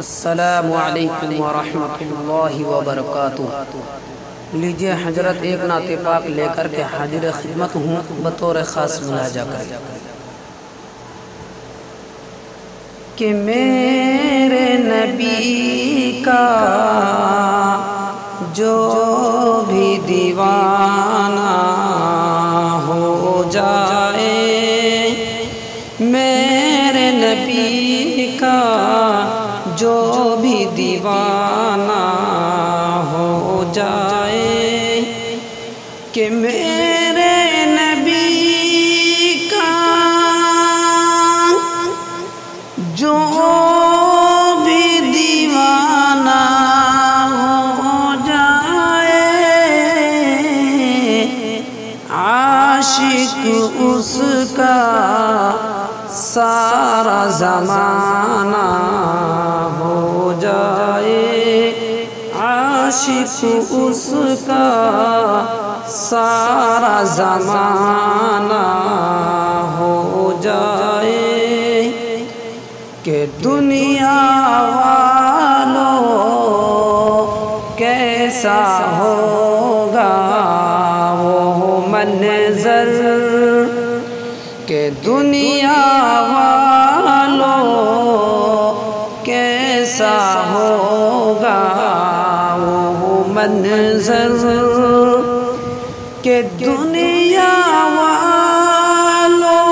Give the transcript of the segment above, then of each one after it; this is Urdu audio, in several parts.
السلام علیکم ورحمۃ اللہ وبرکاتہ۔ لیجیے حضرت ایک نعت پاک لے کر کے حاضر خدمت ہوں بطور خاص ملاحظہ کر کہ میرے نبی کا جو بھی دیوانہ ہو جائے، میرے نبی کا جو بھی دیوانہ ہو جائے، کہ میرے نبی کا جو بھی دیوانہ ہو جائے، عاشق اس کا سارا زمانہ ہو جائے، عاشق اس کا سارا زمانہ ہو جائے، کہ دنیا والوں کیسا ہوگا وہ منظر، کہ دنیا والوں کیسا ہوگا وہ منظر، کہ دنیا والوں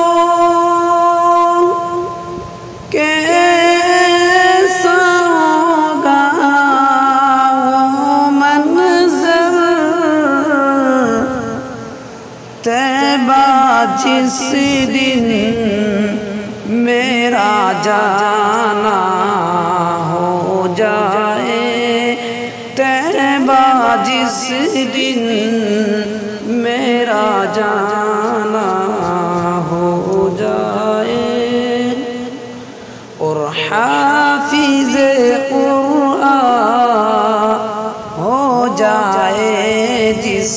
کیسا ہوگا وہ منظر، طیبہ جس دن میرا جانا ہو جائے، طیبہ جس دن میرا جانا ہو جائے، اور حافظ قرآن ہو جائے جس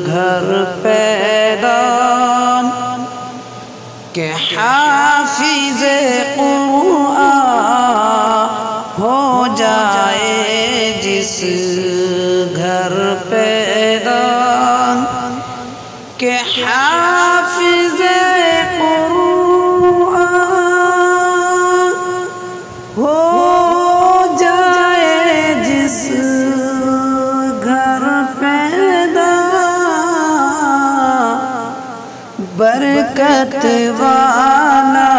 گھر پیدا، کہ حافظ قرآن ہو جائے جس گھر پیدا، کہ حافظ قرآن ہو جائے جس گھر پیدا، برکت والا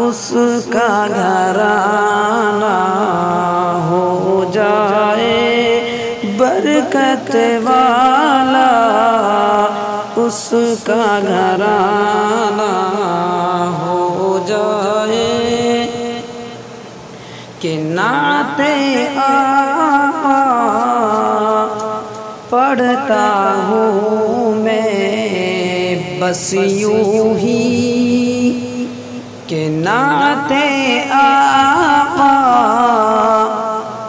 اس کا گھرانہ ہو جائے، برکت والا اس کا گھرانہ ہو جائے، کہ نعت آقا پڑھتا ہوں میں بس یوں ہی، کہ نعت آقا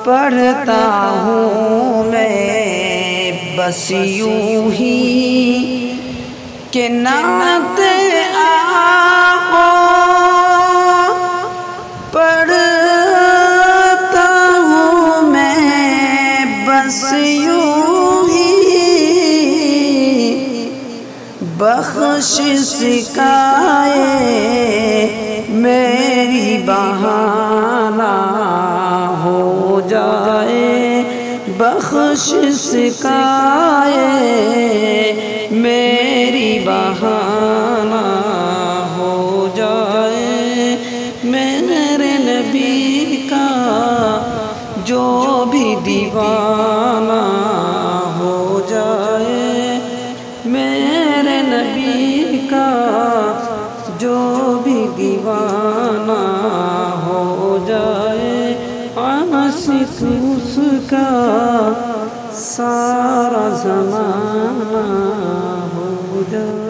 پڑھتا ہوں میں بس یوں ہی، کہ نعت آقا پڑھتا ہوں میں بس یوں ہی، بخشش سکھائے میری بہانہ ہو جائے، بخشش سکھائے میری بہانہ ہو جائے، میرے نبی کا جو بھی دیوانہ ہو جائے، میرے نبی کا جو بھی دیوانہ ہو جائے، عاشق اس کا سارا زمانہ ہو جائے۔